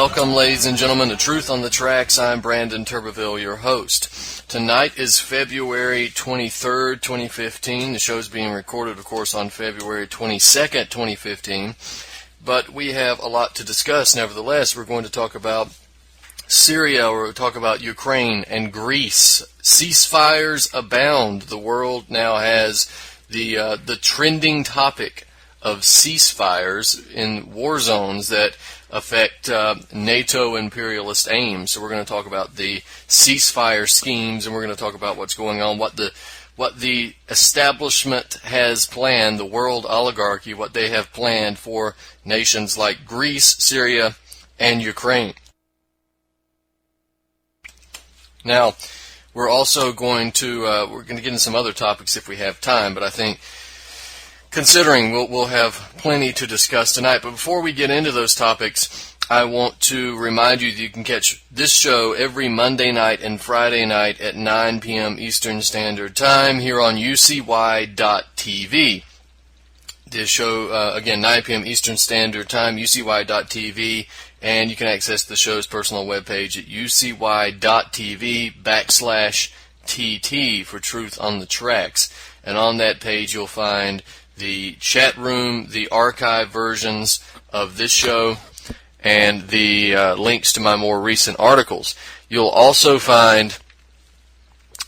Welcome, ladies and gentlemen, to Truth on the Tracks. I'm Brandon Turbeville, your host. Tonight is February 23rd, 2015. The show is being recorded, of course, on February 22nd, 2015. But we have a lot to discuss. Nevertheless, we're going to talk about Syria, we're going to talk about Ukraine and Greece. Ceasefires abound. The world now has the trending topic of ceasefires in war zones that affect NATO imperialist aims. So we're going to talk about the ceasefire schemes, and we're going to talk about what's going on, what the establishment has planned, the world oligarchy, what they have planned for nations like Greece, Syria, and Ukraine. Now, we're also going to get into some other topics if we have time, but I think considering we'll have plenty to discuss tonight. But before we get into those topics, I want to remind you that you can catch this show every Monday night and Friday night at 9 p.m. Eastern Standard Time here on UCY.TV. This show, again, 9 p.m. Eastern Standard Time, UCY.TV, and you can access the show's personal webpage at UCY.TV/TT for Truth on the Tracks. And on that page you'll find the chat room, the archive versions of this show, and the links to my more recent articles. You'll also find,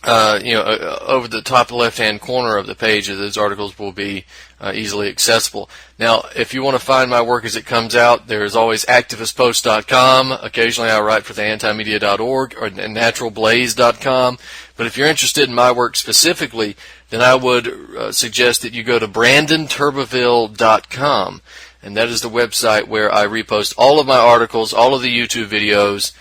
over the top left-hand corner of the page, those articles will be easily accessible. Now, if you want to find my work as it comes out, there's always activistpost.com. Occasionally I write for the antimedia.org or naturalblaze.com. But if you're interested in my work specifically, then I would suggest that you go to brandonturbeville.com. And that is the website where I repost all of my articles, all of the YouTube videos,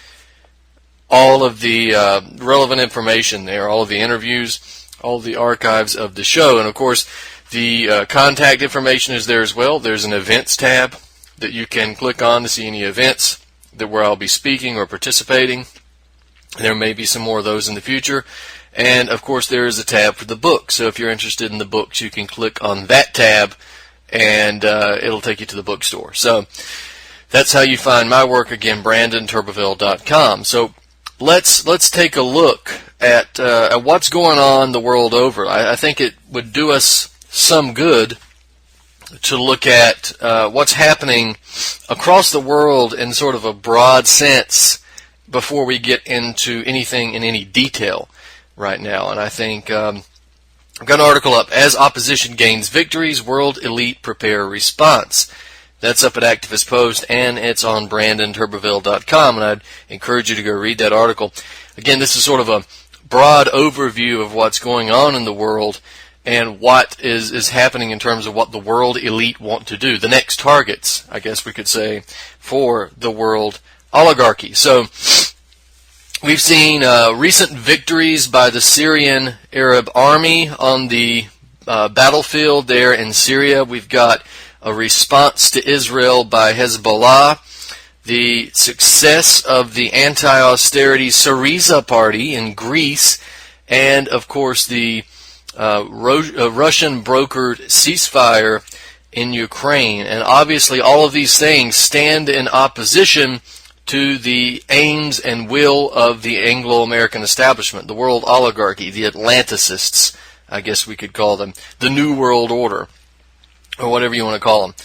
all of the relevant information there, all of the interviews, all of the archives of the show. And, of course, the contact information is there as well. There's an events tab that you can click on to see any events where I'll be speaking or participating. There may be some more of those in the future. And, of course, there is a tab for the book. So if you're interested in the books, you can click on that tab, and it'll take you to the bookstore. So that's how you find my work. Again, brandonturbeville.com. So let's take a look at what's going on the world over. I think it would do us some good to look at what's happening across the world in sort of a broad sense before we get into anything in any detail right now. And I think I've got an article up, As Opposition Gains Victories, World Elite Prepare Response. That's up at Activist Post, and it's on brandonturbeville.com, and I'd encourage you to go read that article. Again, this is sort of a broad overview of what's going on in the world and what is happening in terms of what the world elite want to do, the next targets, I guess we could say, for the world oligarchy. So we've seen recent victories by the Syrian Arab Army on the battlefield there in Syria. We've got a response to Israel by Hezbollah, the success of the anti-austerity Syriza party in Greece, and, of course, the Russian-brokered ceasefire in Ukraine. And obviously all of these things stand in opposition to the aims and will of the Anglo-American establishment, the world oligarchy, the Atlanticists, I guess we could call them, the New World Order, or whatever you want to call them.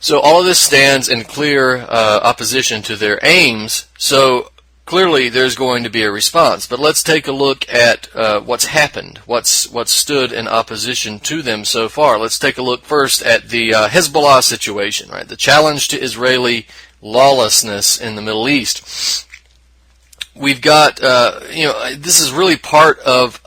So all of this stands in clear opposition to their aims, so clearly there's going to be a response. But let's take a look at what's happened, what's stood in opposition to them so far. Let's take a look first at the Hezbollah situation, right? The challenge to Israeli lawlessness in the Middle East. We've got, this is really part of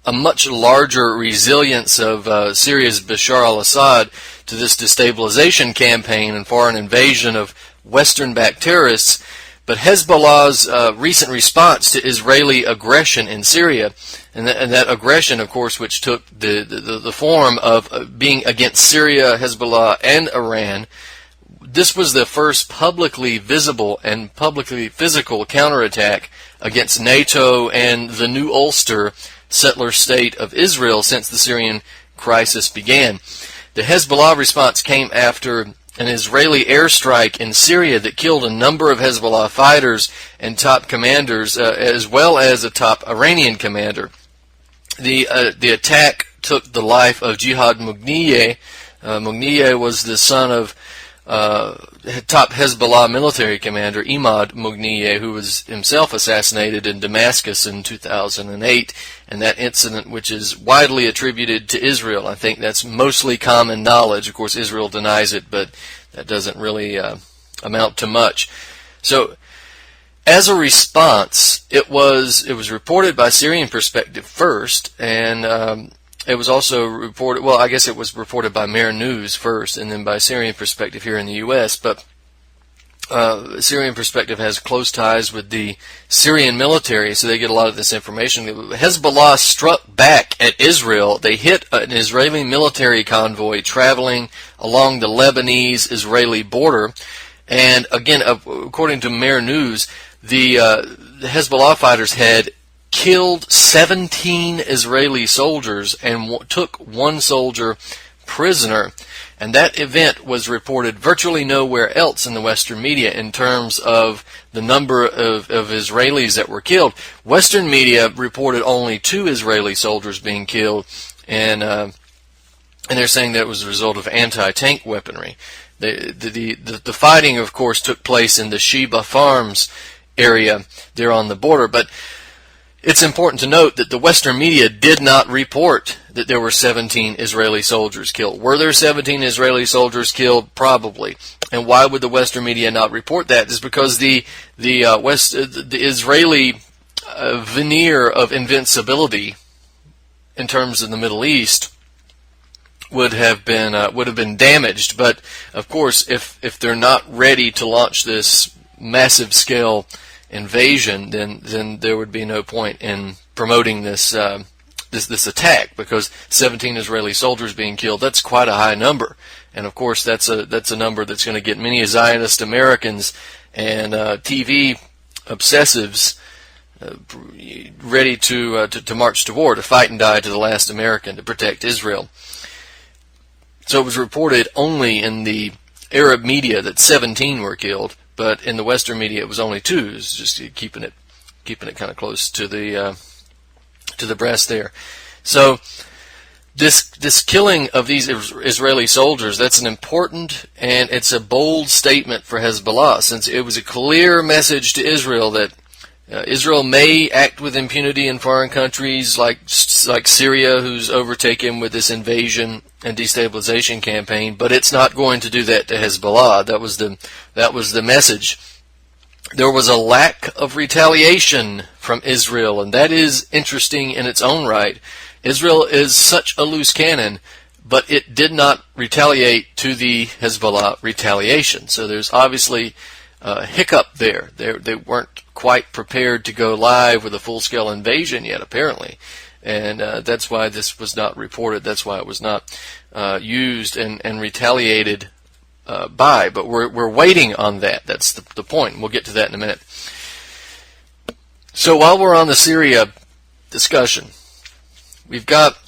a much larger resilience of Syria's Bashar al-Assad to this destabilization campaign and foreign invasion of Western-backed terrorists. But Hezbollah's recent response to Israeli aggression in Syria, and that aggression, of course, which took the form of being against Syria, Hezbollah, and Iran, this was the first publicly visible and publicly physical counterattack against NATO and the New Ulster settler state of Israel since the Syrian crisis began. The Hezbollah response came after an Israeli airstrike in Syria that killed a number of Hezbollah fighters and top commanders, as well as a top Iranian commander. The attack took the life of Jihad Mughniyeh. Mughniyeh was the son of top Hezbollah military commander Imad Mughniyeh, who was himself assassinated in Damascus in 2008, and that incident, which is widely attributed to Israel. I think that's mostly common knowledge. Of course, Israel denies it, but that doesn't really amount to much. So, as a response, it was reported by Syrian Perspective first, and it was also reported, well, I guess it was reported by Mer News first, and then by Syrian Perspective here in the U.S., but Syrian Perspective has close ties with the Syrian military, so they get a lot of this information. Hezbollah struck back at Israel. They hit an Israeli military convoy traveling along the Lebanese-Israeli border, and again, according to Mer News, the Hezbollah fighters had killed 17 Israeli soldiers and took one soldier prisoner. And that event was reported virtually nowhere else in the Western media in terms of the number of Israelis that were killed. Western media reported only 2 Israeli soldiers being killed, and they're saying that it was a result of anti-tank weaponry. The fighting, of course, took place in the Sheba Farms area there on the border, but it's important to note that the Western media did not report that there were 17 Israeli soldiers killed. Were there 17 Israeli soldiers killed? Probably. And why would the Western media not report that? It's because the Israeli veneer of invincibility in terms of the Middle East would have been damaged. But of course, if they're not ready to launch this massive scale invasion, then there would be no point in promoting this attack, because 17 Israeli soldiers being killed, that's quite a high number, and of course that's a number that's going to get many Zionist Americans and TV obsessives ready to march to war, to fight and die to the last American to protect Israel. So it was reported only in the Arab media that 17 were killed, but in the Western media it was only 2. It's just keeping it kind of close to the breast there. So this killing of these Israeli soldiers, that's an important and it's a bold statement for Hezbollah, since it was a clear message to Israel that Israel may act with impunity in foreign countries like Syria, who's overtaken with this invasion and destabilization campaign, but it's not going to do that to Hezbollah. That was the message. There was a lack of retaliation from Israel, and that is interesting in its own right. Israel is such a loose cannon, but it did not retaliate to the Hezbollah retaliation. So there's obviously a hiccup there. They weren't quite prepared to go live with a full-scale invasion yet, apparently. And that's why this was not reported. That's why it was not used and retaliated by. But we're waiting on that. That's the point. We'll get to that in a minute. So while we're on the Syria discussion, we've got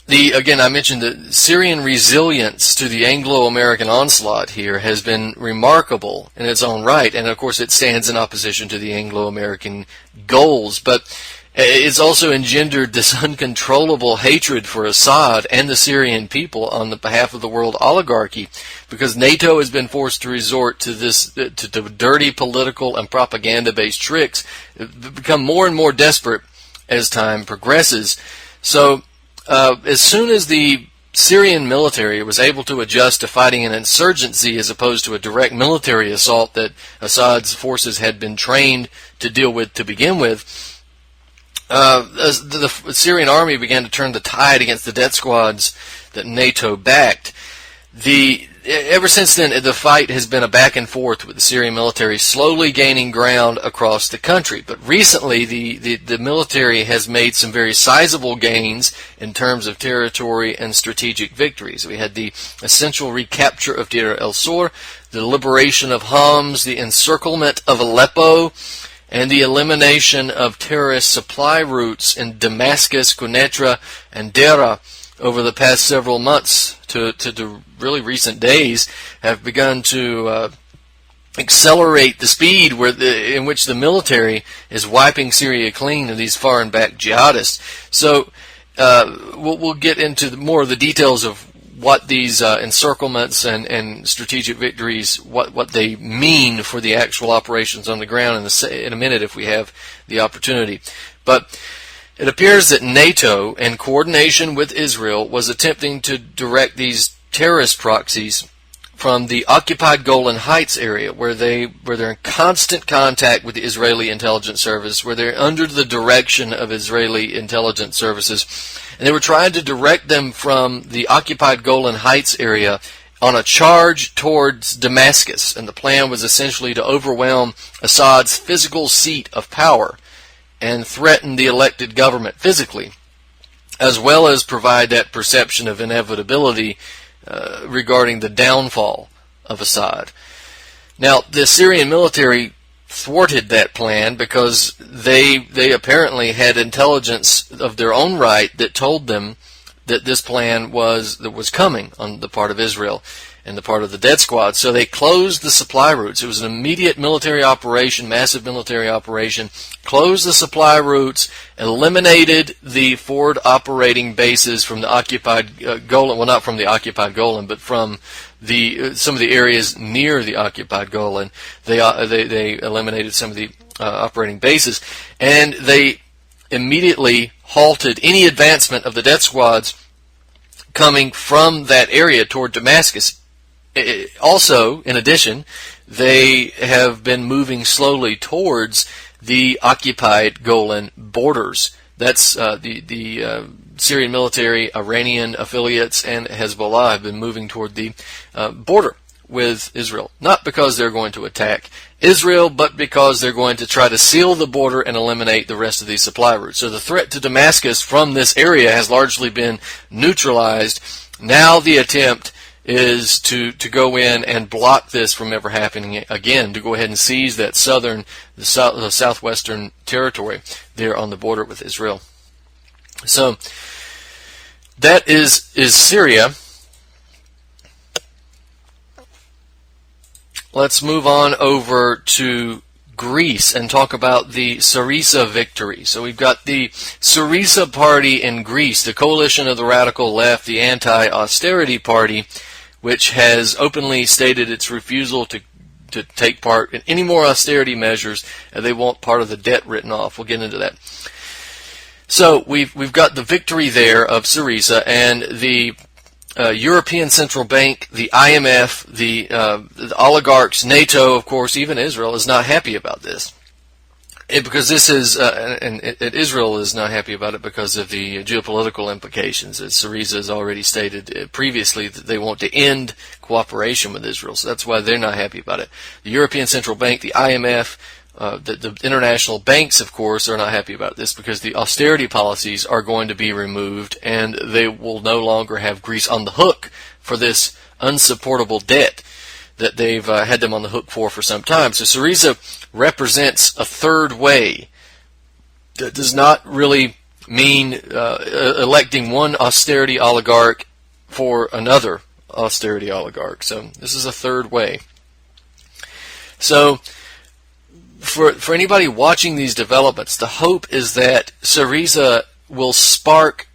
again, I mentioned the Syrian resilience to the Anglo-American onslaught here has been remarkable in its own right, and of course it stands in opposition to the Anglo-American goals, but it's also engendered this uncontrollable hatred for Assad and the Syrian people on the behalf of the world oligarchy, because NATO has been forced to resort to to dirty political and propaganda-based tricks. It become more and more desperate as time progresses. So as soon as the Syrian military was able to adjust to fighting an insurgency as opposed to a direct military assault that Assad's forces had been trained to deal with to begin with, the Syrian army began to turn the tide against the death squads that NATO backed. Ever since then, the fight has been a back and forth with the Syrian military slowly gaining ground across the country. But recently, the military has made some very sizable gains in terms of territory and strategic victories. We had the essential recapture of Deir el-Zor, the liberation of Homs, the encirclement of Aleppo, and the elimination of terrorist supply routes in Damascus, Quneitra, and Deraa. over the past several months to really recent days have begun to accelerate the speed in which the military is wiping Syria clean of these foreign backed jihadists. So we'll get into more of the details of what these encirclements and strategic victories, what they mean for the actual operations on the ground in a minute if we have the opportunity. But it appears that NATO, in coordination with Israel, was attempting to direct these terrorist proxies from the occupied Golan Heights area, where they're in constant contact with the Israeli intelligence service, where they're under the direction of Israeli intelligence services, and they were trying to direct them from the occupied Golan Heights area on a charge towards Damascus. And the plan was essentially to overwhelm Assad's physical seat of power and threaten the elected government physically, as well as provide that perception of inevitability regarding the downfall of Assad. Now, the Syrian military thwarted that plan because they apparently had intelligence of their own right that told them that this plan was coming on the part of Israel and the part of the death squad. So they closed the supply routes. It was an immediate military operation, massive military operation. Closed the supply routes, eliminated the forward operating bases from the occupied Golan. Well, not from the occupied Golan, but from some of the areas near the occupied Golan. They eliminated some of the operating bases, and they immediately halted any advancement of the death squads coming from that area toward Damascus. Also, in addition, they have been moving slowly towards the occupied Golan borders. That's the Syrian military, Iranian affiliates, and Hezbollah have been moving toward the border with Israel. Not because they're going to attack Israel, but because they're going to try to seal the border and eliminate the rest of these supply routes. So the threat to Damascus from this area has largely been neutralized. Now the attempt is to go in and block this from ever happening again, to go ahead and seize that the southwestern territory there on the border with Israel. So that is Syria. Let's move on over to Greece and talk about the Syriza victory. So we've got the Syriza party in Greece, the coalition of the radical left, the anti-austerity party, which has openly stated its refusal to take part in any more austerity measures, and they want part of the debt written off. We'll get into that. So we've got the victory there of Syriza, and the European Central Bank, the IMF, the oligarchs, NATO, of course, even Israel is not happy about this. Because this is, Israel is not happy about it because of the geopolitical implications. As Syriza has already stated previously that they want to end cooperation with Israel, so that's why they're not happy about it. The European Central Bank, the IMF, the international banks, of course, are not happy about this because the austerity policies are going to be removed and they will no longer have Greece on the hook for this unsupportable debt that they've had them on the hook for some time. So Syriza represents a third way. That does not really mean electing one austerity oligarch for another austerity oligarch. So this is a third way. So for anybody watching these developments, the hope is that Syriza will spark,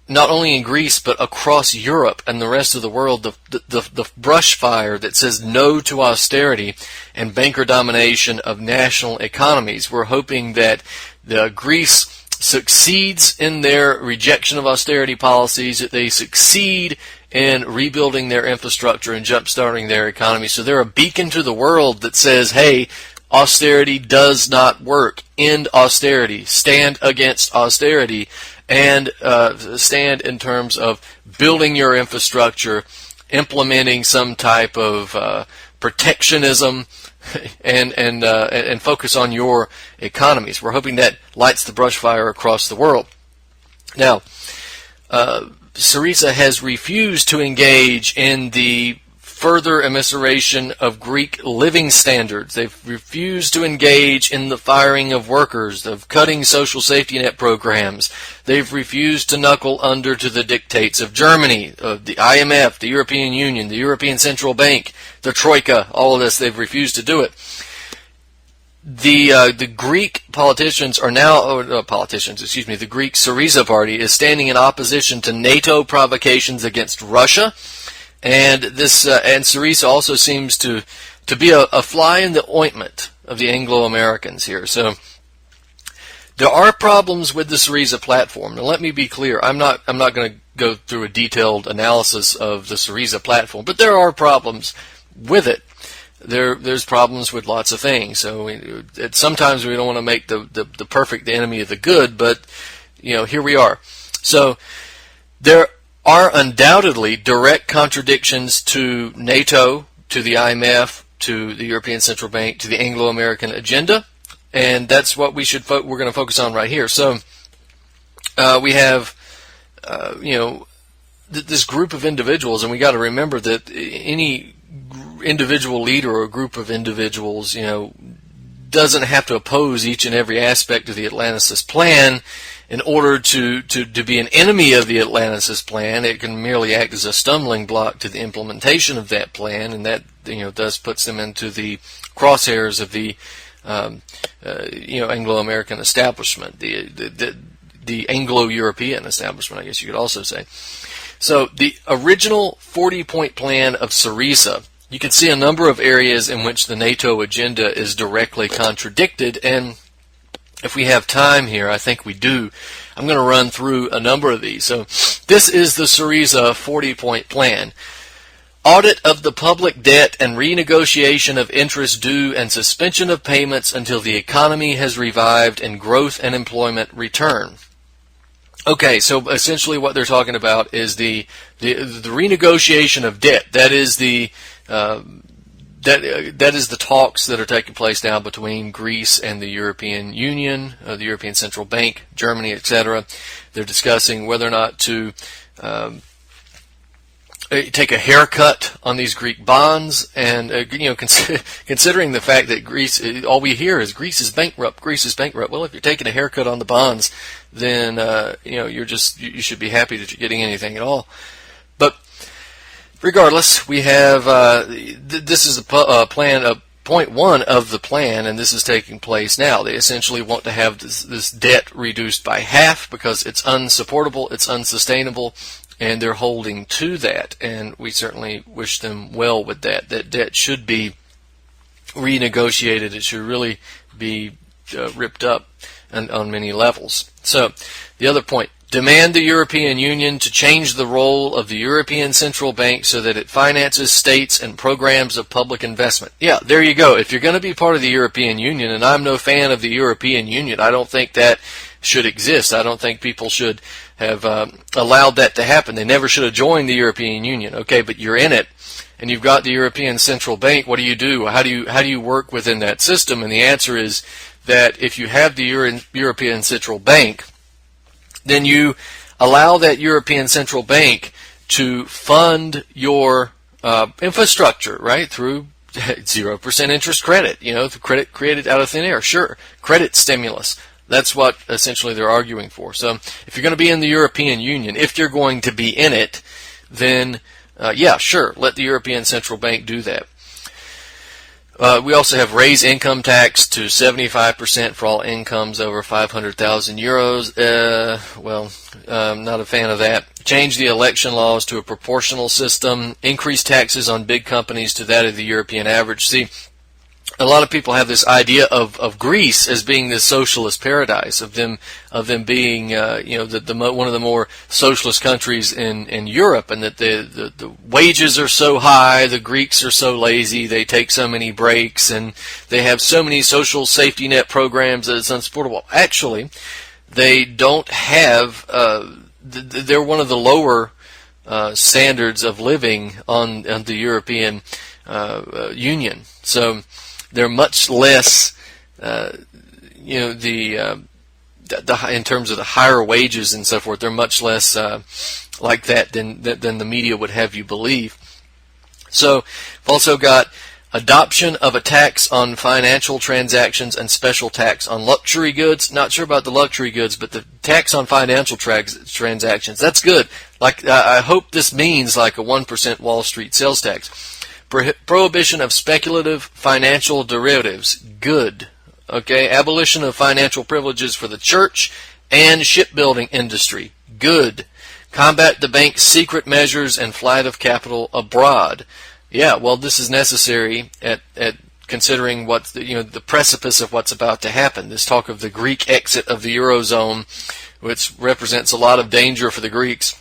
not only in Greece, but across Europe and the rest of the world, the brush fire that says no to austerity and banker domination of national economies. We're hoping that Greece succeeds in their rejection of austerity policies, that they succeed in rebuilding their infrastructure and jump-starting their economy. So they're a beacon to the world that says, hey, austerity does not work. End austerity. Stand against austerity. And stand in terms of building your infrastructure, implementing some type of protectionism, and focus on your economies. We're hoping that lights the brush fire across the world. Now, Syriza has refused to engage in the further immiseration of Greek living standards. They've refused to engage in the firing of workers, of cutting social safety net programs. They've refused to knuckle under to the dictates of Germany, of the IMF, the European Union, the European Central Bank, the Troika, all of this. They've refused to do it. The Greek politicians are now, the Greek Syriza party is standing in opposition to NATO provocations against Russia, and Syriza also seems to be a fly in the ointment of the Anglo-Americans here. So there are problems with the Syriza platform. Now let me be clear, I'm not going to go through a detailed analysis of the Syriza platform, but there are problems with it. There's problems with lots of things. So sometimes we don't want to make the perfect the enemy of the good, but here we are. So there are undoubtedly direct contradictions to NATO, to the IMF, to the European Central Bank, to the Anglo-American agenda, and that's what we're going to focus on right here. So we have this group of individuals, and we got to remember that any individual leader or group of individuals, doesn't have to oppose each and every aspect of the Atlanticist plan in order to be an enemy of the Atlanticist plan. It can merely act as a stumbling block to the implementation of that plan, and that thus puts them into the crosshairs of the Anglo-American establishment, the Anglo-European establishment, I guess you could also say. So the original 40-point plan of Syriza, you can see a number of areas in which the NATO agenda is directly contradicted, and if we have time here, I think we do, I'm going to run through a number of these. So this is the Syriza 40-point plan. Audit of the public debt and renegotiation of interest due and suspension of payments until the economy has revived and growth and employment return. Okay, so essentially what they're talking about is the renegotiation of debt. That is the talks that are taking place now between Greece and the European Union, the European Central Bank, Germany, etc. They're discussing whether or not to take a haircut on these Greek bonds, and considering the fact that Greece, all we hear is Greece is bankrupt. Greece is bankrupt. Well, if you're taking a haircut on the bonds, then you should be happy that you're getting anything at all. But regardless, we have this is a plan of point one of the plan, and this is taking place now. They essentially want to have this debt reduced by half because it's unsupportable, it's unsustainable, and they're holding to that, and we certainly wish them well with that. That debt should be renegotiated. It should really be ripped up on many levels. So the other point, demand the European Union to change the role of the European Central Bank so that it finances states and programs of public investment. Yeah, there you go. If you're going to be part of the European Union, and I'm no fan of the European Union, I don't think that should exist. I don't think people should have allowed that to happen. They never should have joined the European Union. Okay, but you're in it, and you've got the European Central Bank. What do? How do you work within that system? And the answer is that if you have the European Central Bank, then you allow that European Central Bank to fund your infrastructure, right, through 0% interest credit, the credit created out of thin air. Sure, credit stimulus. That's what essentially they're arguing for. So if you're going to be in the European Union, if you're going to be in it, then yeah, sure, let the European Central Bank do that. We also have raise income tax to 75% for all incomes over 500,000 euros. Not a fan of that. Change the election laws to a proportional system. Increase taxes on big companies to that of the European average. See, a lot of people have this idea of Greece as being this socialist paradise, of them being one of the more socialist countries in Europe, and that the wages are so high, the Greeks are so lazy, they take so many breaks, and they have so many social safety net programs that it's unsupportable. Actually, they don't have. They're one of the lower standards of living on the European Union. So they're much less, in terms of the higher wages and so forth. They're much less like that than the media would have you believe. So we've also got adoption of a tax on financial transactions and special tax on luxury goods. Not sure about the luxury goods, but the tax on financial transactions, that's good. Like, I hope this means like a 1% Wall Street sales tax. Prohibition of speculative financial derivatives, good. Okay, abolition of financial privileges for the church and shipbuilding industry, good. Combat the bank's secret measures and flight of capital abroad. Yeah, well, this is necessary at considering what the precipice of what's about to happen. This talk of the Greek exit of the Eurozone, which represents a lot of danger for the Greeks.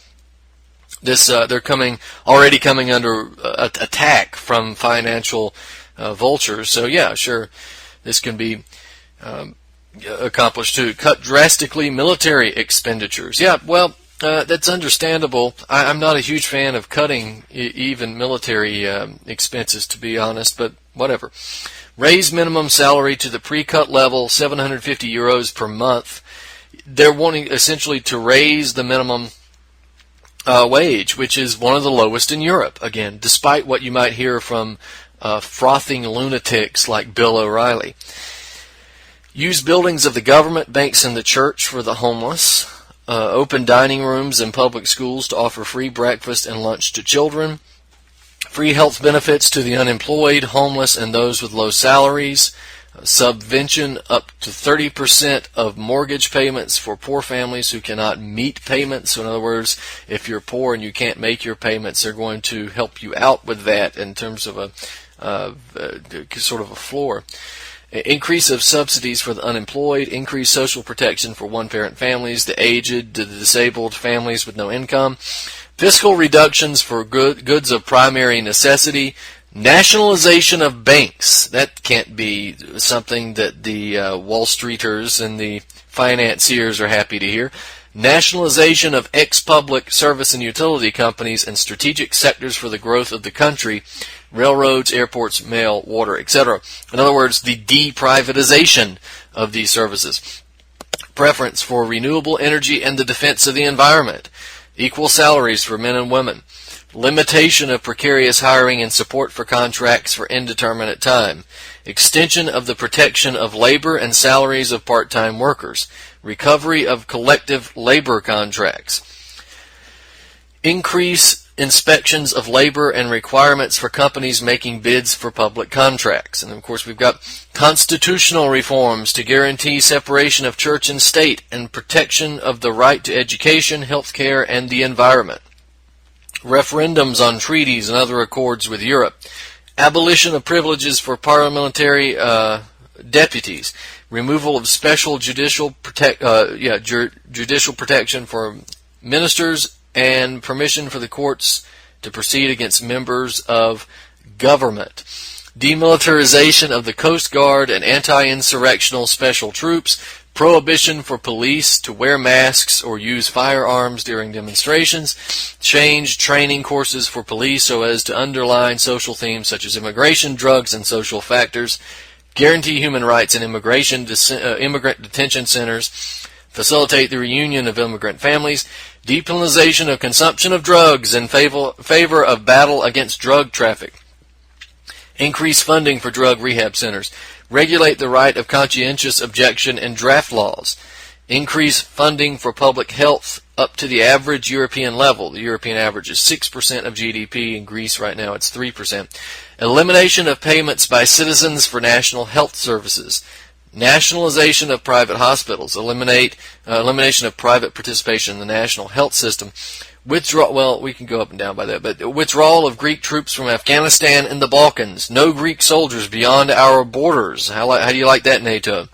They're already coming under attack from financial vultures. So yeah, sure, this can be accomplished too. Cut drastically military expenditures. Yeah, well, that's understandable. I'm not a huge fan of cutting even military expenses, to be honest, but whatever. Raise minimum salary to the pre-cut level, 750 euros per month. They're wanting essentially to raise the minimum wage, which is one of the lowest in Europe, again, despite what you might hear from frothing lunatics like Bill O'Reilly. Use buildings of the government, banks, and the church for the homeless. Open dining rooms in public schools to offer free breakfast and lunch to children. Free health benefits to the unemployed, homeless, and those with low salaries. Subvention up to 30% of mortgage payments for poor families who cannot meet payments. So in other words, if you're poor and you can't make your payments, they're going to help you out with that in terms of a sort of a floor. Increase of subsidies for the unemployed, increased social protection for one-parent families, the aged, the disabled, families with no income, fiscal reductions for goods of primary necessity, nationalization of banks. That can't be something that the Wall Streeters and the financiers are happy to hear. Nationalization of ex-public service and utility companies and strategic sectors for the growth of the country, railroads, airports, mail, water, etc. In other words, the deprivatization of these services. Preference for renewable energy and the defense of the environment. Equal salaries for men and women. Limitation of precarious hiring and support for contracts for indeterminate time. Extension of the protection of labor and salaries of part-time workers. Recovery of collective labor contracts. Increase inspections of labor and requirements for companies making bids for public contracts. And of course we've got constitutional reforms to guarantee separation of church and state and protection of the right to education, health care, and the environment. Referendums on treaties and other accords with Europe. Abolition of privileges for parliamentary deputies. Removal of special judicial protection for ministers and permission for the courts to proceed against members of government. Demilitarization of the Coast Guard and anti-insurrectional special troops. Prohibition for police to wear masks or use firearms during demonstrations. Change training courses for police so as to underline social themes such as immigration, drugs, and social factors. Guarantee human rights in immigrant detention centers. Facilitate the reunion of immigrant families. Depenalization of consumption of drugs in favor of battle against drug traffic. Increase funding for drug rehab centers. Regulate the right of conscientious objection in draft laws. Increase funding for public health up to the average European level. The European average is 6% of GDP. In Greece right now it's 3%. Elimination of payments by citizens for national health services. Nationalization of private hospitals. Elimination of private participation in the national health system. Well, we can go up and down by that, but withdrawal of Greek troops from Afghanistan and the Balkans. No Greek soldiers beyond our borders. How do you like that, NATO?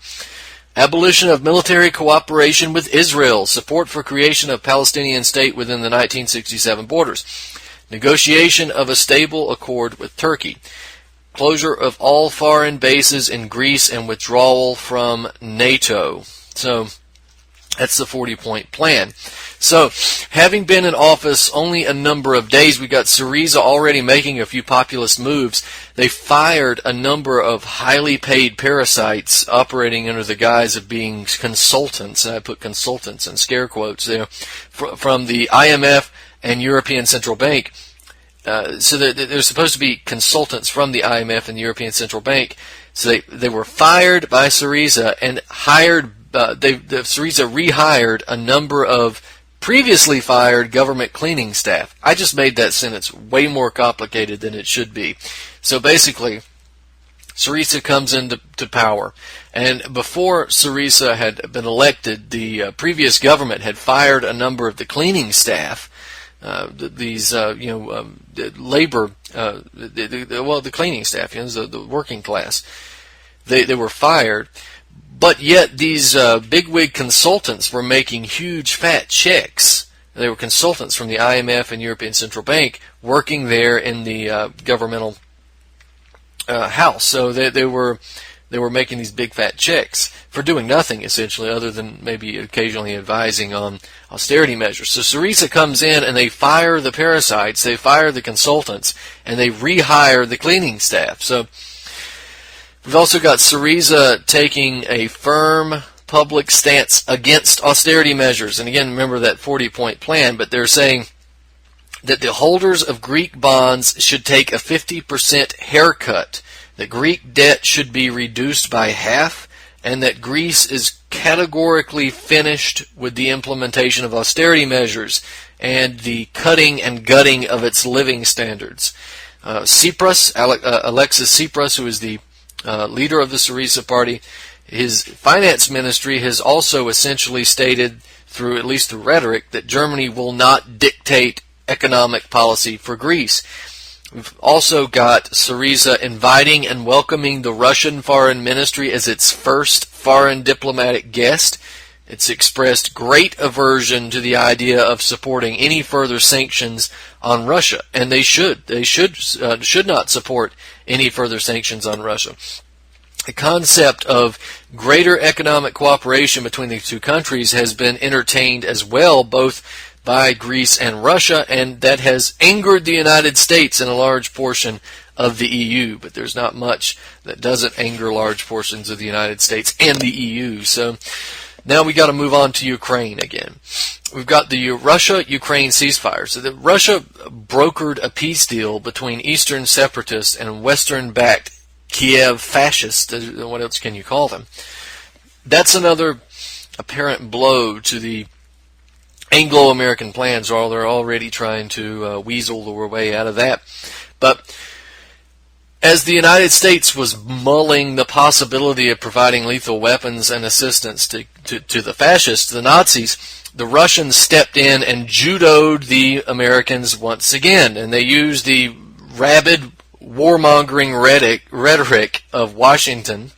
Abolition of military cooperation with Israel. Support for creation of Palestinian state within the 1967 borders. Negotiation of a stable accord with Turkey. Closure of all foreign bases in Greece and withdrawal from NATO. So that's the 40-point plan. So, having been in office only a number of days, we got Syriza already making a few populist moves. They fired a number of highly paid parasites operating under the guise of being consultants, and I put consultants in scare quotes there, from the IMF and European Central Bank. so they're supposed to be consultants from the IMF and the European Central Bank. So they were fired by Syriza and hired. Syriza rehired a number of previously fired government cleaning staff. I just made that sentence way more complicated than it should be. So basically, Syriza comes into power, and before Syriza had been elected, the previous government had fired a number of the cleaning staff. Labor, the cleaning staff, the working class. They were fired. But yet these bigwig consultants were making huge fat checks. They were consultants from the IMF and European Central Bank working there in the governmental house. So they were making these big fat checks for doing nothing, essentially, other than maybe occasionally advising on austerity measures. So Syriza comes in and they fire the parasites, they fire the consultants, and they rehire the cleaning staff. So we've also got Syriza taking a firm public stance against austerity measures. And again, remember that 40-point plan, but they're saying that the holders of Greek bonds should take a 50% haircut, that Greek debt should be reduced by half, and that Greece is categorically finished with the implementation of austerity measures and the cutting and gutting of its living standards. Alexis Tsipras, who is the leader of the Syriza party, his finance ministry has also essentially stated, at least through rhetoric, that Germany will not dictate economic policy for Greece. We've also got Syriza inviting and welcoming the Russian foreign ministry as its first foreign diplomatic guest. It's expressed great aversion to the idea of supporting any further sanctions on Russia, and they should not support any further sanctions on Russia. The concept of greater economic cooperation between the two countries has been entertained as well, both by Greece and Russia, and that has angered the United States and a large portion of the EU. But there's not much that doesn't anger large portions of the United States and the EU. So now we got to move on to Ukraine again. We've got the Russia-Ukraine ceasefire. So that Russia brokered a peace deal between Eastern separatists and Western-backed Kiev fascists. What else can you call them? That's another apparent blow to the Anglo-American plans, while they're already trying to weasel their way out of that. But as the United States was mulling the possibility of providing lethal weapons and assistance to the fascists, the Nazis, the Russians stepped in and judoed the Americans once again, and they used the rabid warmongering rhetoric of Washington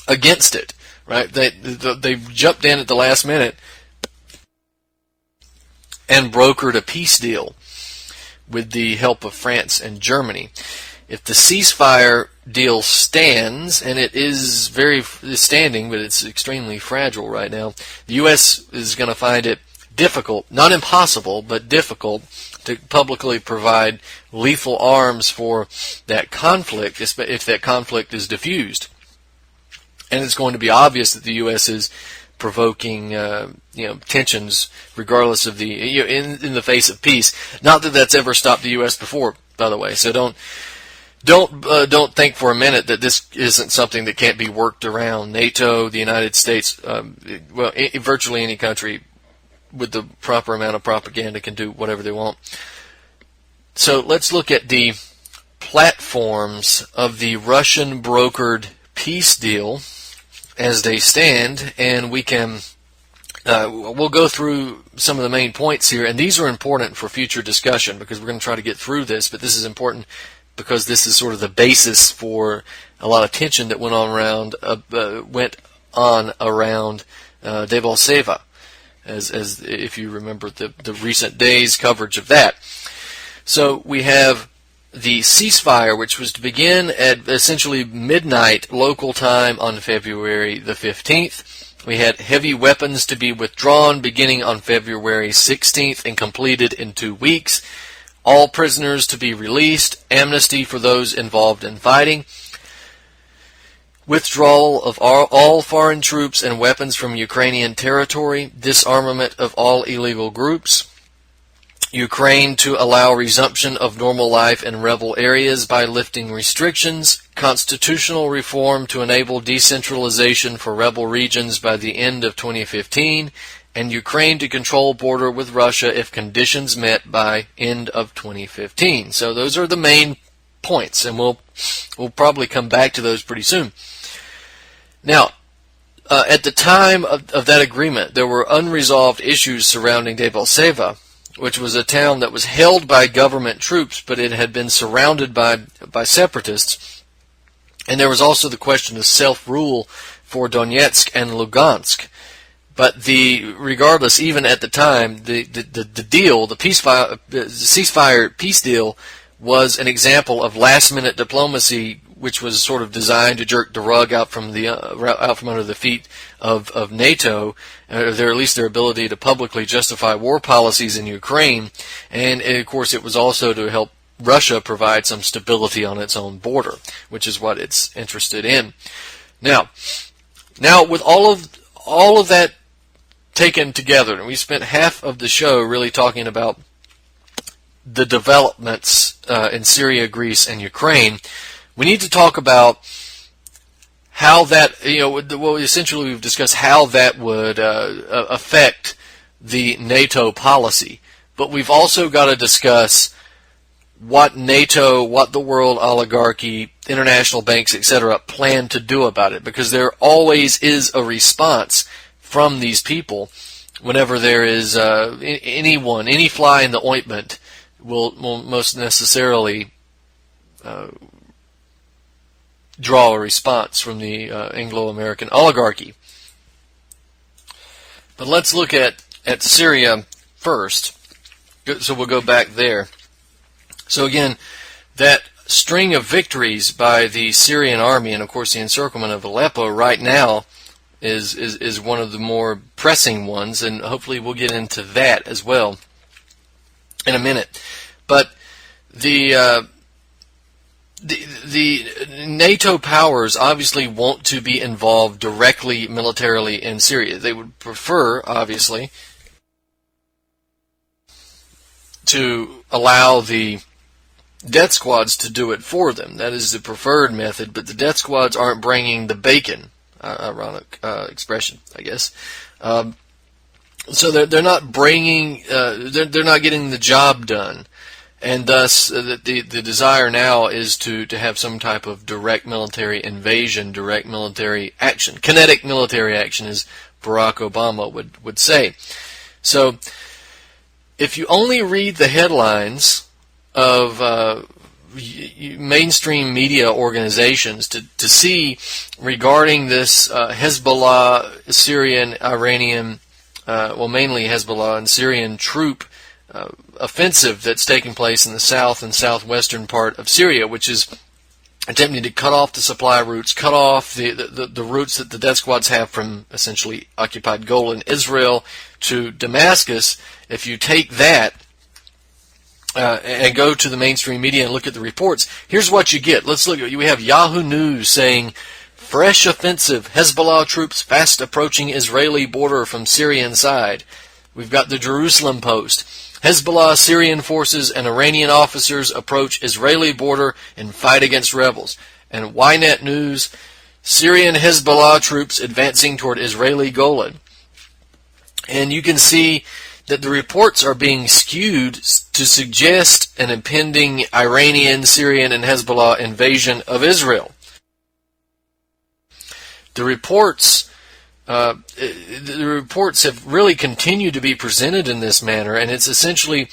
against it. Right? They jumped in at the last minute and brokered a peace deal with the help of France and Germany. If the ceasefire deal stands, and it is standing, but it's extremely fragile right now, the U.S. is going to find it difficult, not impossible, but difficult to publicly provide lethal arms for that conflict if that conflict is diffused. And it's going to be obvious that the U.S. is provoking tensions regardless of the in the face of peace. Not that that's ever stopped the U.S. before, by the way. So don't think for a minute that this isn't something that can't be worked around. NATO, the United States, virtually any country with the proper amount of propaganda can do whatever they want. So let's look at the platforms of the Russian brokered peace deal as they stand, and we can we'll go through some of the main points here, and these are important for future discussion because we're going to try to get through this, but this is important because this is sort of the basis for a lot of tension that went on around Debaltseva, as if you remember the recent days coverage of that. So we have the ceasefire, which was to begin at essentially midnight local time on February the 15th. We had heavy weapons to be withdrawn beginning on February 16th and completed in 2 weeks. All prisoners to be released, amnesty for those involved in fighting, withdrawal of all foreign troops and weapons from Ukrainian territory, disarmament of all illegal groups, Ukraine to allow resumption of normal life in rebel areas by lifting restrictions, constitutional reform to enable decentralization for rebel regions by the end of 2015, and Ukraine to control border with Russia if conditions met by end of 2015. So those are the main points, and we'll probably come back to those pretty soon. Now, at the time of that agreement, there were unresolved issues surrounding Debaltseve, which was a town that was held by government troops, but it had been surrounded by separatists. And there was also the question of self-rule for Donetsk and Lugansk. But regardless, even at the time, the deal, the ceasefire peace deal, was an example of last-minute diplomacy, which was sort of designed to jerk the rug out from under the feet of NATO, or at least their ability to publicly justify war policies in Ukraine, and of course it was also to help Russia provide some stability on its own border, which is what it's interested in. Now with all of that taken together, and we spent half of the show really talking about the developments in Syria, Greece, and Ukraine, we need to talk about how that, essentially we've discussed how that would affect the NATO policy. But we've also got to discuss what NATO, what the world oligarchy, international banks, etc., plan to do about it. Because there always is a response from these people whenever there is any fly in the ointment will most necessarily draw a response from the Anglo-American oligarchy. But let's look at Syria first. So we'll go back there. So again, that string of victories by the Syrian army, and of course the encirclement of Aleppo right now is one of the more pressing ones, and hopefully we'll get into that as well in a minute. But the NATO powers obviously want to be involved directly militarily in Syria. They would prefer, obviously, to allow the death squads to do it for them. That is the preferred method, but the death squads aren't bringing the bacon. Ironic expression, I guess. So they're not bringing, they're not getting the job done. And thus, the desire now is to have some type of direct military invasion, direct military action, kinetic military action, as Barack Obama would say. So, if you only read the headlines of mainstream media organizations to see regarding this Hezbollah, Syrian, Iranian, mainly Hezbollah and Syrian troop offensive that's taking place in the south and southwestern part of Syria, which is attempting to cut off the supply routes, cut off the routes that the death squads have from essentially occupied Golan, Israel, to Damascus. If you take that and go to the mainstream media and look at the reports, here's what you get. Let's look. We have Yahoo News saying, fresh offensive, Hezbollah troops fast approaching Israeli border from Syrian side. We've got the Jerusalem Post. Hezbollah, Syrian forces, and Iranian officers approach Israeli border and fight against rebels. And Ynet News, Syrian Hezbollah troops advancing toward Israeli Golan. And you can see that the reports are being skewed to suggest an impending Iranian, Syrian, and Hezbollah invasion of Israel. The reports have really continued to be presented in this manner, and it's essentially,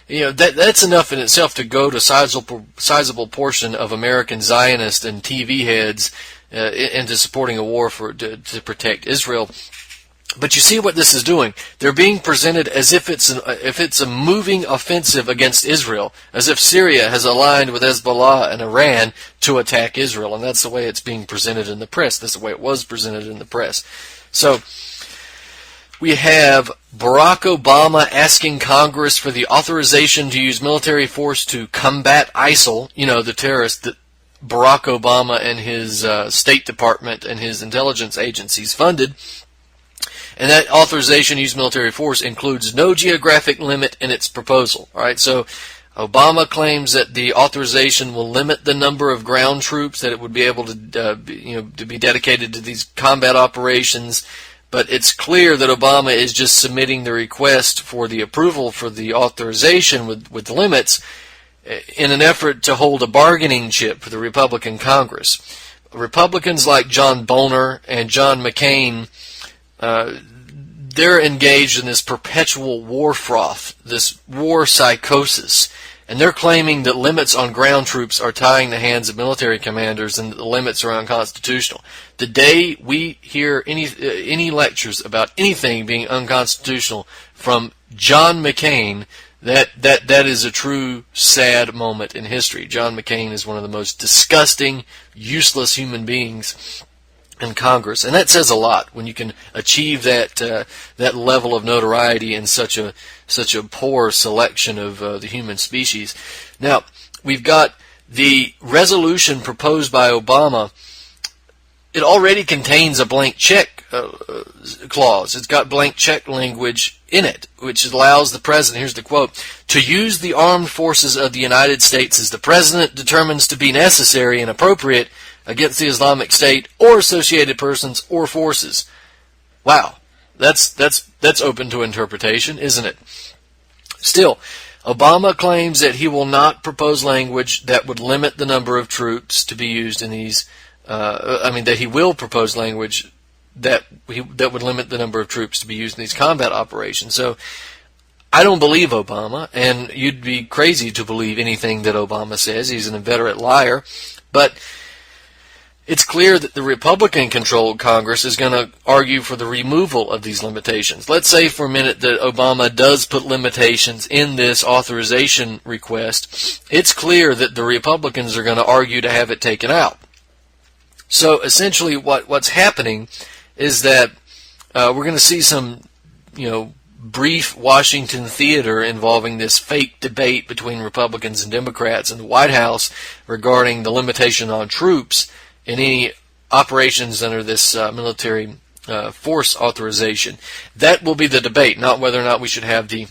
that's enough in itself to go to sizable portion of American Zionist and TV heads into supporting a war to protect Israel. But you see what this is doing. They're being presented as if it's a moving offensive against Israel, as if Syria has aligned with Hezbollah and Iran to attack Israel, and that's the way it's being presented in the press. That's the way it was presented in the press. So we have Barack Obama asking Congress for the authorization to use military force to combat ISIL, the terrorists that Barack Obama and his State Department and his intelligence agencies funded. And that authorization to use military force includes no geographic limit in its proposal. All right, so Obama claims that the authorization will limit the number of ground troops that it would be able to, to be dedicated to these combat operations. But it's clear that Obama is just submitting the request for the approval for the authorization with limits in an effort to hold a bargaining chip for the Republican Congress. Republicans like John Boehner and John McCain, they're engaged in this perpetual war froth, this war psychosis, and they're claiming that limits on ground troops are tying the hands of military commanders and that the limits are unconstitutional. The day we hear any lectures about anything being unconstitutional from John McCain, that is a true sad moment in history. John McCain is one of the most disgusting, useless human beings in Congress, and that says a lot when you can achieve that level of notoriety in such a poor selection of the human species. Now, we've got the resolution proposed by Obama. It already contains a blank check clause. It's got blank check language in it, which allows the president, here's the quote, to use the armed forces of the United States as the president determines to be necessary and appropriate against the Islamic State or associated persons or forces. Wow, that's open to interpretation, isn't it? Still, Obama claims that he will not propose language that would limit the number of troops to be used in these. That he will propose language that would limit the number of troops to be used in these combat operations. So, I don't believe Obama, and you'd be crazy to believe anything that Obama says. He's an inveterate liar, but it's clear that the Republican-controlled Congress is going to argue for the removal of these limitations. Let's say for a minute that Obama does put limitations in this authorization request. It's clear that the Republicans are going to argue to have it taken out. So essentially what's happening is that we're going to see some, brief Washington theater involving this fake debate between Republicans and Democrats in the White House regarding the limitation on troops in any operations under this military force authorization. That will be the debate, not whether or not we should have the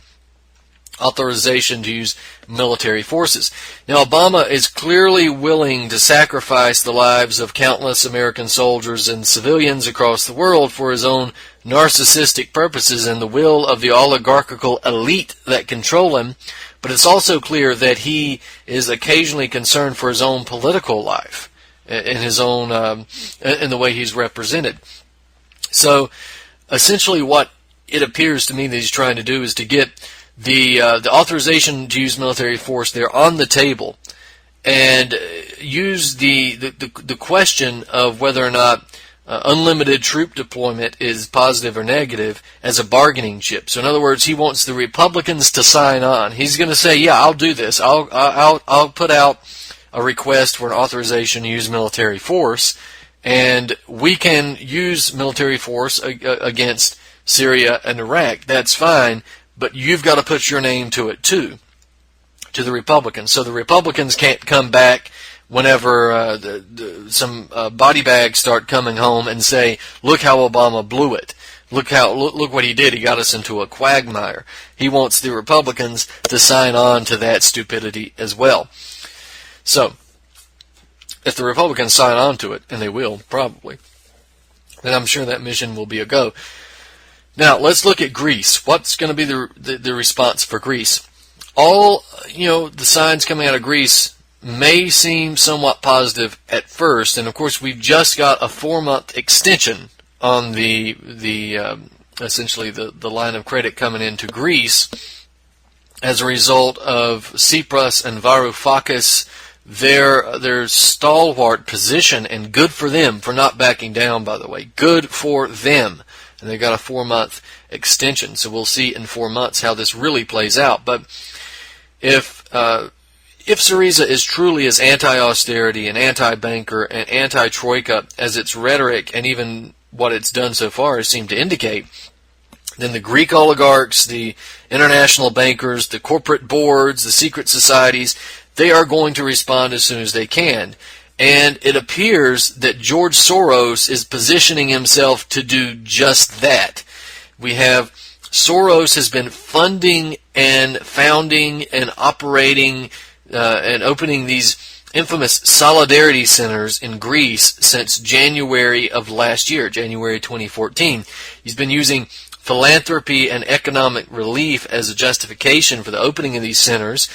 authorization to use military forces. Now, Obama is clearly willing to sacrifice the lives of countless American soldiers and civilians across the world for his own narcissistic purposes and the will of the oligarchical elite that control him, but it's also clear that he is occasionally concerned for his own political life in his own in the way he's represented. So essentially what it appears to me that he's trying to do is to get the authorization to use military force there on the table and use the question of whether or not unlimited troop deployment is positive or negative as a bargaining chip. So in other words, he wants the Republicans to sign on. He's going to say, yeah, I'll do this. I'll put out a request for an authorization to use military force, and we can use military force against Syria and Iraq. That's fine, but you've got to put your name to it too, to the Republicans. So the Republicans can't come back whenever some body bags start coming home and say, look how Obama blew it. Look what he did. He got us into a quagmire. He wants the Republicans to sign on to that stupidity as well. So, if the Republicans sign on to it, and they will, probably, then I'm sure that mission will be a go. Now, let's look at Greece. What's going to be the response for Greece? All, the signs coming out of Greece may seem somewhat positive at first, and of course we've just got a 4-month extension on the essentially the line of credit coming into Greece as a result of Tsipras and Varoufakis, their stalwart position, and good for them for not backing down, by the way. Good for them. And they've got a 4-month extension, so we'll see in 4 months how this really plays out. But if Syriza is truly as anti-austerity and anti-banker and anti-troika as its rhetoric and even what it's done so far has seemed to indicate, then the Greek oligarchs, the international bankers, the corporate boards, the secret societies, they are going to respond as soon as they can. And it appears that George Soros is positioning himself to do just that. We have Soros has been funding and founding and operating and opening these infamous solidarity centers in Greece since January of last year, January 2014. He's been using philanthropy and economic relief as a justification for the opening of these centers.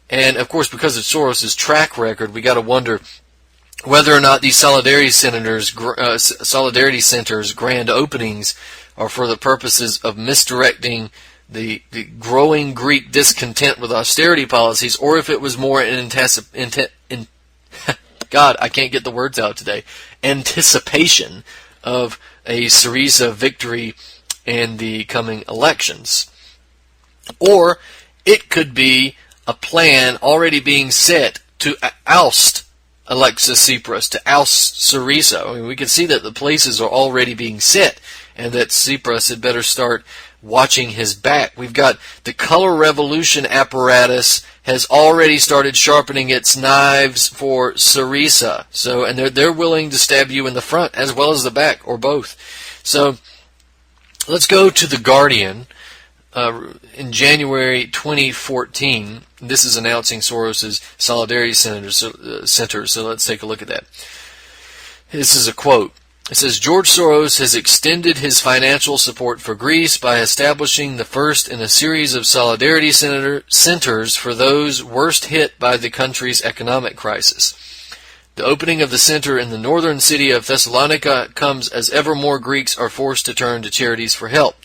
And, of course, because of Soros' track record, we got to wonder whether or not these solidarity centers' grand openings are for the purposes of misdirecting the growing Greek discontent with austerity policies, or if it was more God, I can't get the words out today, anticipation of a Syriza victory in the coming elections. Or it could be a plan already being set to oust Alexis Tsipras, to oust Syriza. I mean, we can see that the places are already being set, and that Tsipras had better start watching his back. We've got the color revolution apparatus has already started sharpening its knives for Syriza. So, and they're willing to stab you in the front as well as the back, or both. So, let's go to The Guardian. In January 2014, this is announcing Soros's Solidarity Center, so let's take a look at that. This is a quote. It says, George Soros has extended his financial support for Greece by establishing the first in a series of solidarity centers for those worst hit by the country's economic crisis. The opening of the center in the northern city of Thessalonica comes as ever more Greeks are forced to turn to charities for help.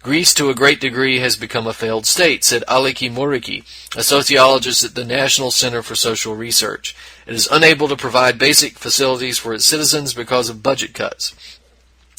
Greece, to a great degree, has become a failed state, said Aliki Moriki, a sociologist at the National Center for Social Research. It is unable to provide basic facilities for its citizens because of budget cuts.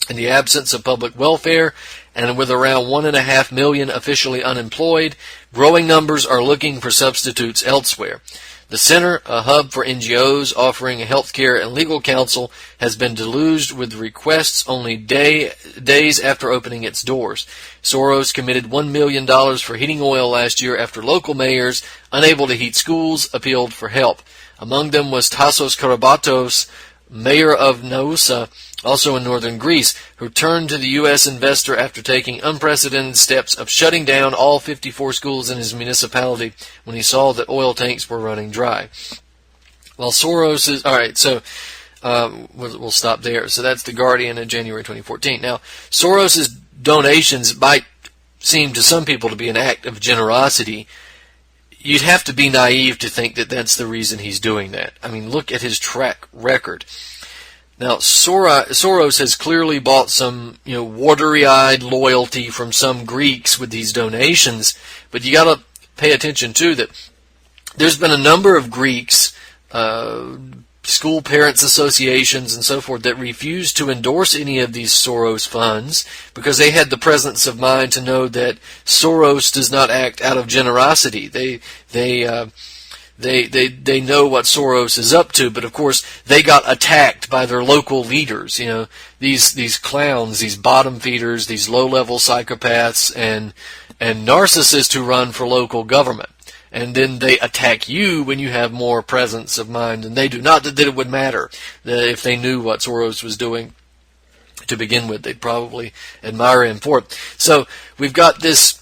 In the absence of public welfare, and with around 1.5 million officially unemployed, growing numbers are looking for substitutes elsewhere. The center, a hub for NGOs offering healthcare and legal counsel, has been deluged with requests only days after opening its doors. Soros committed $1 million for heating oil last year after local mayors, unable to heat schools, appealed for help. Among them was Tassos Karabatos, mayor of Naousa, also in northern Greece, who turned to the U.S. investor after taking unprecedented steps of shutting down all 54 schools in his municipality when he saw that oil tanks were running dry. While Soros is... All right, so we'll stop there. So that's The Guardian in January 2014. Now, Soros's donations might seem to some people to be an act of generosity. You'd have to be naive to think that that's the reason he's doing that. I mean, look at his track record. Now, Soros has clearly bought some, watery-eyed loyalty from some Greeks with these donations, but you got to pay attention, too, that there's been a number of Greeks, school parents associations and so forth, that refused to endorse any of these Soros funds because they had the presence of mind to know that Soros does not act out of generosity. They know what Soros is up to, but of course they got attacked by their local leaders. These clowns, these bottom feeders, these low-level psychopaths and narcissists who run for local government. And then they attack you when you have more presence of mind than they do. Not that it would matter. That if they knew what Soros was doing to begin with, they'd probably admire him for it. So we've got this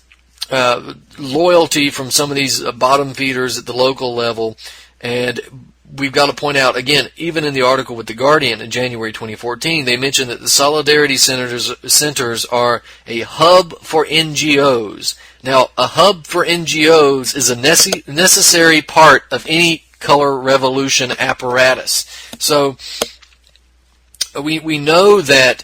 loyalty from some of these bottom feeders at the local level, and we've got to point out, again, even in the article with The Guardian in January 2014, they mentioned that the Solidarity Centers are a hub for NGOs. Now, a hub for NGOs is a necessary part of any color revolution apparatus. So we know that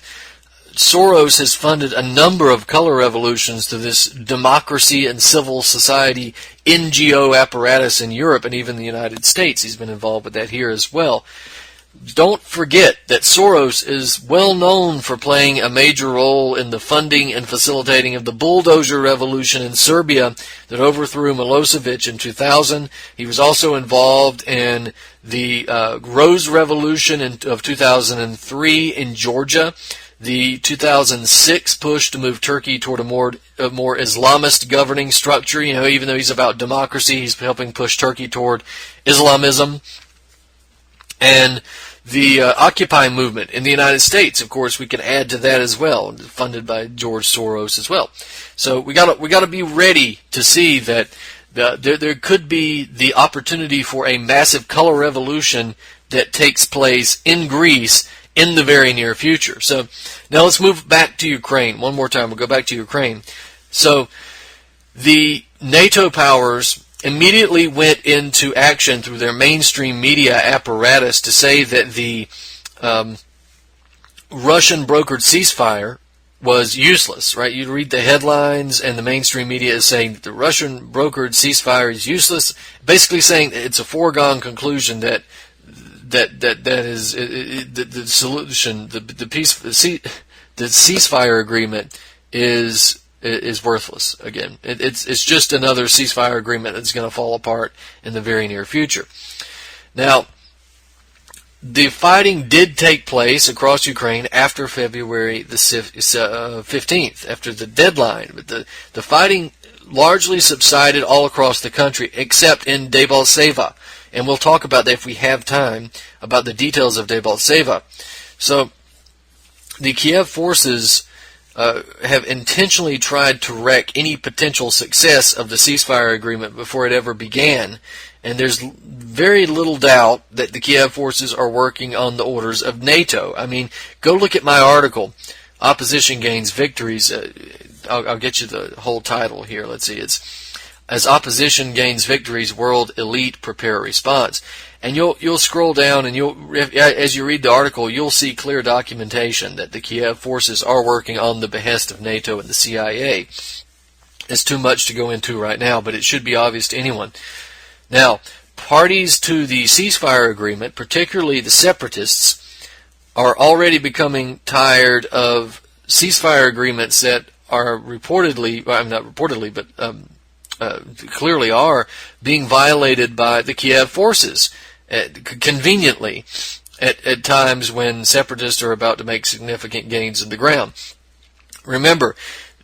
Soros has funded a number of color revolutions to this democracy and civil society NGO apparatus in Europe and even the United States. He's been involved with that here as well. Don't forget that Soros is well known for playing a major role in the funding and facilitating of the bulldozer revolution in Serbia that overthrew Milosevic in 2000. He was also involved in the Rose Revolution of 2003 in Georgia. The 2006 push to move Turkey toward a more Islamist governing structure. Even though he's about democracy, he's helping push Turkey toward Islamism. And The Occupy movement in the United States, of course, we can add to that as well, funded by George Soros as well. So we got to be ready to see that there could be the opportunity for a massive color revolution that takes place in Greece in the very near future. So now let's move back to Ukraine. One more time, we'll go back to Ukraine. So the NATO powers immediately went into action through their mainstream media apparatus to say that the Russian brokered ceasefire was useless, right? You read the headlines and the mainstream media is saying that the Russian brokered ceasefire is useless, basically saying it's a foregone conclusion that is the solution, the ceasefire agreement is worthless. Again, it's just another ceasefire agreement that's going to fall apart in the very near future. Now, the fighting did take place across Ukraine after February the 15th, after the deadline. But the fighting largely subsided all across the country, except in Debaltseve. And we'll talk about that if we have time, about the details of Debaltseve. So, the Kiev forces have intentionally tried to wreck any potential success of the ceasefire agreement before it ever began. And there's very little doubt that the Kiev forces are working on the orders of NATO. I mean, go look at my article, Opposition Gains Victories. I'll get you the whole title here. Let's see. It's As Opposition Gains Victories, World Elite Prepare a Response. And you'll scroll down, and as you read the article, you'll see clear documentation that the Kiev forces are working on the behest of NATO and the CIA. It's too much to go into right now, but it should be obvious to anyone. Now, parties to the ceasefire agreement, particularly the separatists, are already becoming tired of ceasefire agreements that are reportedly, well, not reportedly, but clearly are being violated by the Kiev forces conveniently at times when separatists are about to make significant gains in the ground. Remember,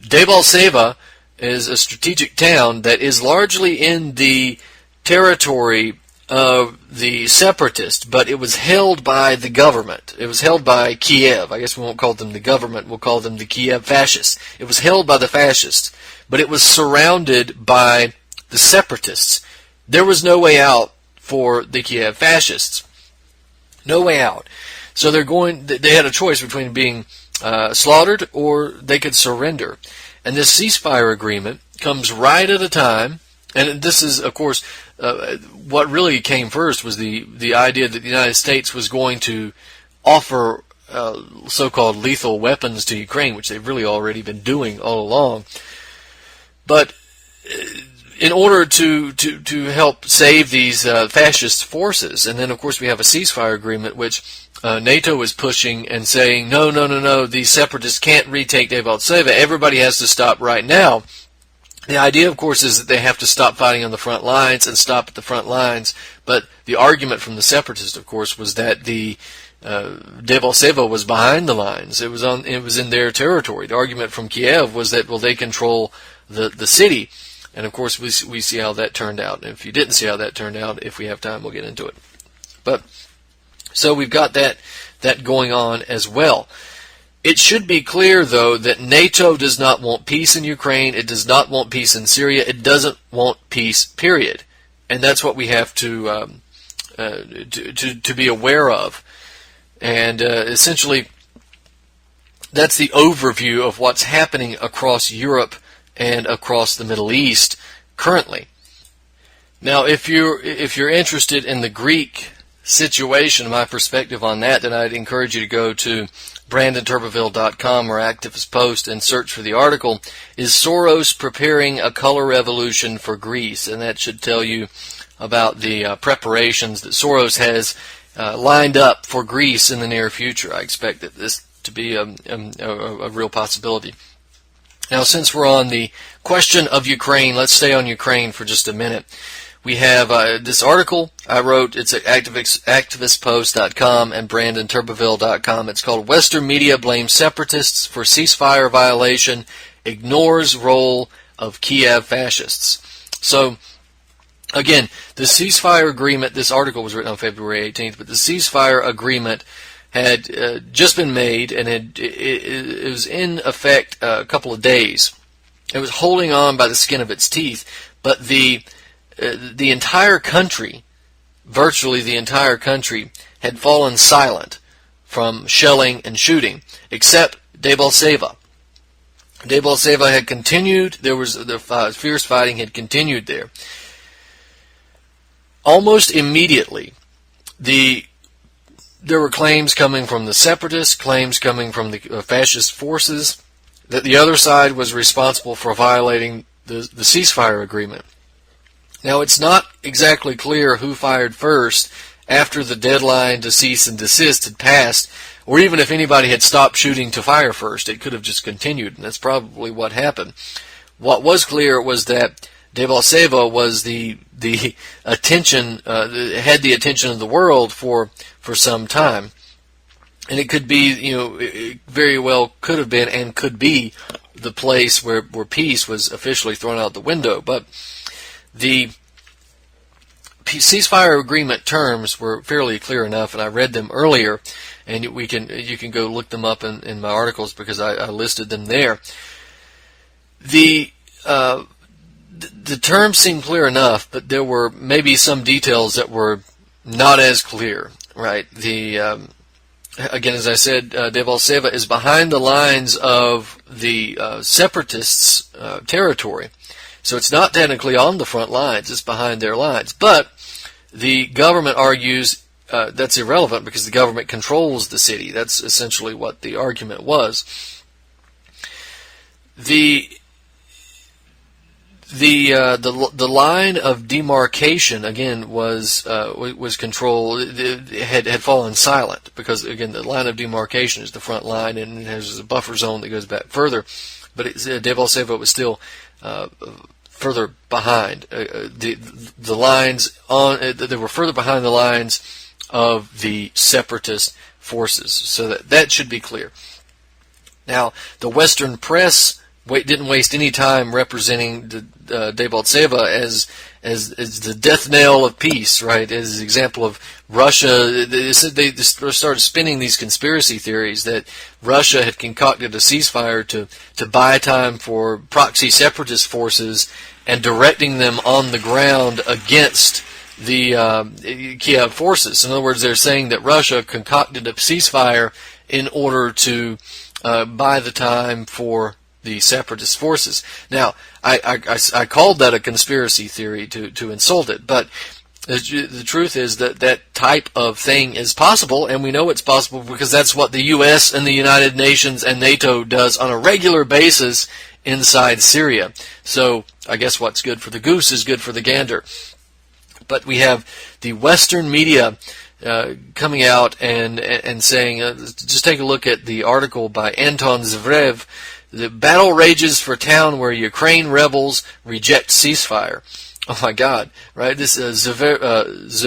Debaltseve is a strategic town that is largely in the territory of the separatists, but it was held by the government. It was held by Kiev. I guess we won't call them the government, we'll call them the Kiev fascists. It was held by the fascists, but it was surrounded by the separatists. There was no way out for the Kiev fascists. No way out. So they had a choice between being slaughtered or they could surrender. And this ceasefire agreement comes right at a time, and this is, of course, what really came first was the idea that the United States was going to offer so-called lethal weapons to Ukraine, which they've really already been doing all along. But in order to help save these fascist forces, and then of course we have a ceasefire agreement which NATO is pushing and saying, no, these separatists can't retake Debaltseve. Everybody has to stop right now. The idea, of course, is that they have to stop fighting on the front lines and stop at the front lines. But the argument from the separatists, of course, was that the Debaltseve was behind the lines. It was in their territory. The argument from Kiev was that, well, they control the city. And of course, we see how that turned out. And if you didn't see how that turned out, if we have time, we'll get into it. But so we've got that going on as well. It should be clear, though, that NATO does not want peace in Ukraine. It does not want peace in Syria. It doesn't want peace, period. And that's what we have to be aware of. And essentially, that's the overview of what's happening across Europe and across the Middle East currently. Now, if you're interested in the Greek situation, my perspective on that, then I'd encourage you to go to BrandonTurbeville.com or Activist Post and search for the article, Is Soros Preparing a Color Revolution for Greece? And that should tell you about the preparations that Soros has lined up for Greece in the near future. I expect that this to be a real possibility. Now, since we're on the question of Ukraine, let's stay on Ukraine for just a minute. We have this article I wrote. It's at activistpost.com and BrandonTurbeville.com. It's called Western Media Blames Separatists for Ceasefire Violation, Ignores Role of Kiev Fascists. So Again, the ceasefire agreement, this article was written on February 18th, but the ceasefire agreement had just been made, and it was in effect a couple of days. It was holding on by the skin of its teeth, but the entire country, virtually the entire country, had fallen silent from shelling and shooting, except Debaltseve. Debaltseve had continued. There was the fierce fighting had continued there. Almost immediately, there were claims coming from the separatists, claims coming from the fascist forces, that the other side was responsible for violating the ceasefire agreement. Now, it's not exactly clear who fired first after the deadline to cease and desist had passed, or even if anybody had stopped shooting to fire first. It could have just continued, and that's probably what happened. What was clear was that Debaltseve was the attention, had the attention of the world for some time, and it could be, it very well could have been and could be the place where peace was officially thrown out the window. But the ceasefire agreement terms were fairly clear enough, and I read them earlier, and you can go look them up in my articles because I listed them there. The terms seemed clear enough, but there were maybe some details that were not as clear, right? Again, as I said, Debaltseve is behind the lines of the separatists' territory. So it's not technically on the front lines, it's behind their lines. But the government argues that's irrelevant because the government controls the city. That's essentially what the argument was. The line of demarcation again was controlled. It had fallen silent because again the line of demarcation is the front line, and it has a buffer zone that goes back further. But Debaltseve was still further behind. The lines they were further behind the lines of the separatist forces, so that should be clear. Now, the Western press didn't waste any time representing Debaltseve as the death knell of peace, right? As an example of Russia. They started spinning these conspiracy theories that Russia had concocted a ceasefire to buy time for proxy separatist forces and directing them on the ground against the Kiev forces. In other words, they're saying that Russia concocted a ceasefire in order to buy the time for the separatist forces. Now, I called that a conspiracy theory to insult it, but the truth is that type of thing is possible, and we know it's possible because that's what the U.S. and the United Nations and NATO does on a regular basis inside Syria. So I guess what's good for the goose is good for the gander. But we have the Western media coming out and saying, just take a look at the article by Anton Zverev. The battle rages for town where Ukraine rebels reject ceasefire. Oh my God! Right? This Zverev.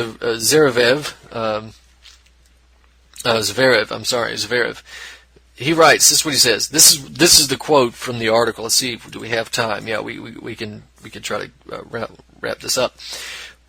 He writes. This is what he says. This is the quote from the article. Let's see. Do we have time? Yeah, we can try to wrap this up.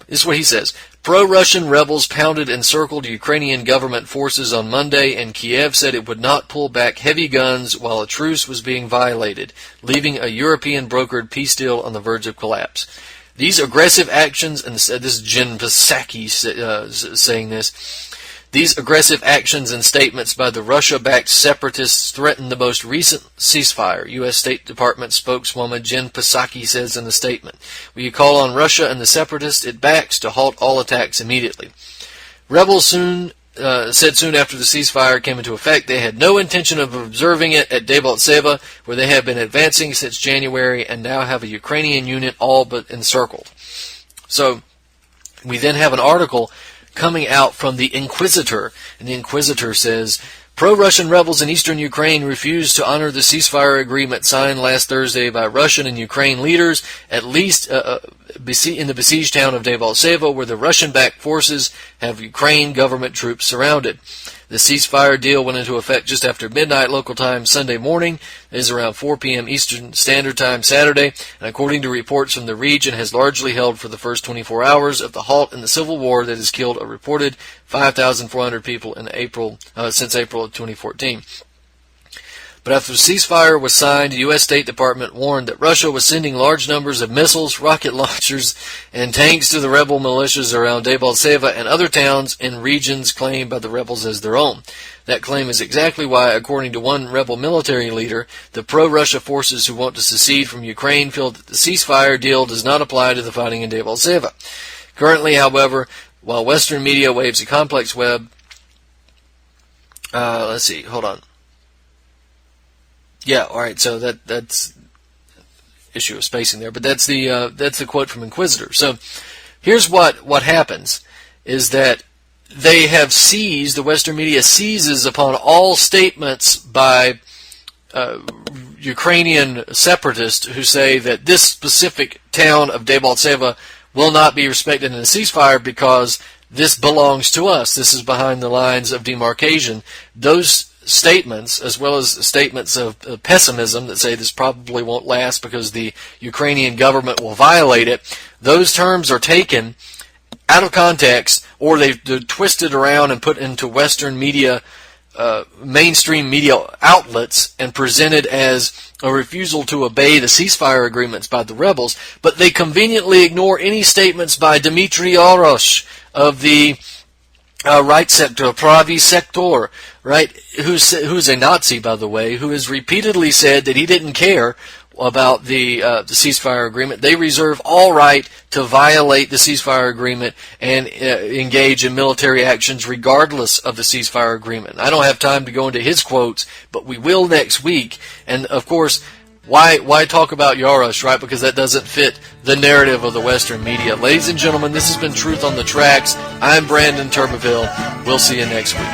This is what he says. Pro-Russian rebels pounded and circled Ukrainian government forces on Monday, and Kiev said it would not pull back heavy guns while a truce was being violated, leaving a European-brokered peace deal on the verge of collapse. These aggressive actions, and this is Jen Psaki saying this, these aggressive actions and statements by the Russia-backed separatists threaten the most recent ceasefire, U.S. State Department spokeswoman Jen Psaki says in a statement. We call on Russia and the separatists it backs to halt all attacks immediately. Rebels said soon after the ceasefire came into effect they had no intention of observing it at Debaltseve, where they have been advancing since January and now have a Ukrainian unit all but encircled. So we then have an article coming out from the Inquisitor, and the Inquisitor says, pro-Russian rebels in eastern Ukraine refused to honor the ceasefire agreement signed last Thursday by Russian and Ukraine leaders, at least in the besieged town of Debaltseve, where the Russian-backed forces have Ukraine government troops surrounded. The ceasefire deal went into effect just after midnight local time Sunday morning. It is around 4 p.m. Eastern Standard Time Saturday, and according to reports from the region, has largely held for the first 24 hours of the halt in the civil war that has killed a reported 5,400 people in since April of 2014. But after the ceasefire was signed, the U.S. State Department warned that Russia was sending large numbers of missiles, rocket launchers, and tanks to the rebel militias around Debaltseve and other towns in regions claimed by the rebels as their own. That claim is exactly why, according to one rebel military leader, the pro-Russia forces who want to secede from Ukraine feel that the ceasefire deal does not apply to the fighting in Debaltseve. Currently, however, while Western media waves a complex web, Yeah, all right. So that's issue of spacing there, but that's the quote from Inquisitor. So here's what happens is that they have seized, the Western media seizes upon all statements by Ukrainian separatists who say that this specific town of Debaltseve will not be respected in a ceasefire because this belongs to us. This is behind the lines of demarcation. Those statements, as well as statements of pessimism that say this probably won't last because the Ukrainian government will violate it, those terms are taken out of context, or they're twisted around and put into Western media, mainstream media outlets, and presented as a refusal to obey the ceasefire agreements by the rebels, but they conveniently ignore any statements by Dmitry Orosh of the right sector, Pravi sector, right, who's a Nazi, by the way, who has repeatedly said that he didn't care about the ceasefire agreement. They reserve all right to violate the ceasefire agreement and engage in military actions regardless of the ceasefire agreement. I don't have time to go into his quotes, but we will next week. And of course, why talk about Yarosh, right? Because that doesn't fit the narrative of the Western media. Ladies and gentlemen, this has been Truth on the Tracks. I'm Brandon Turbeville. We'll see you next week.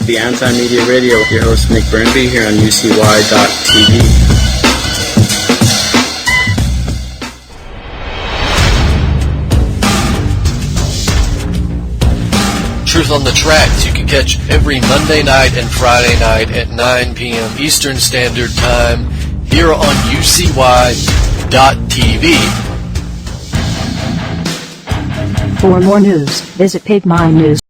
The Anti-Media Radio with your host Nick Burnby here on UCY.tv. Truth on the Tracks you can catch every Monday night and Friday night at 9 p.m. Eastern Standard Time here on UCY.tv. For more news, visit PaveMindNews.com.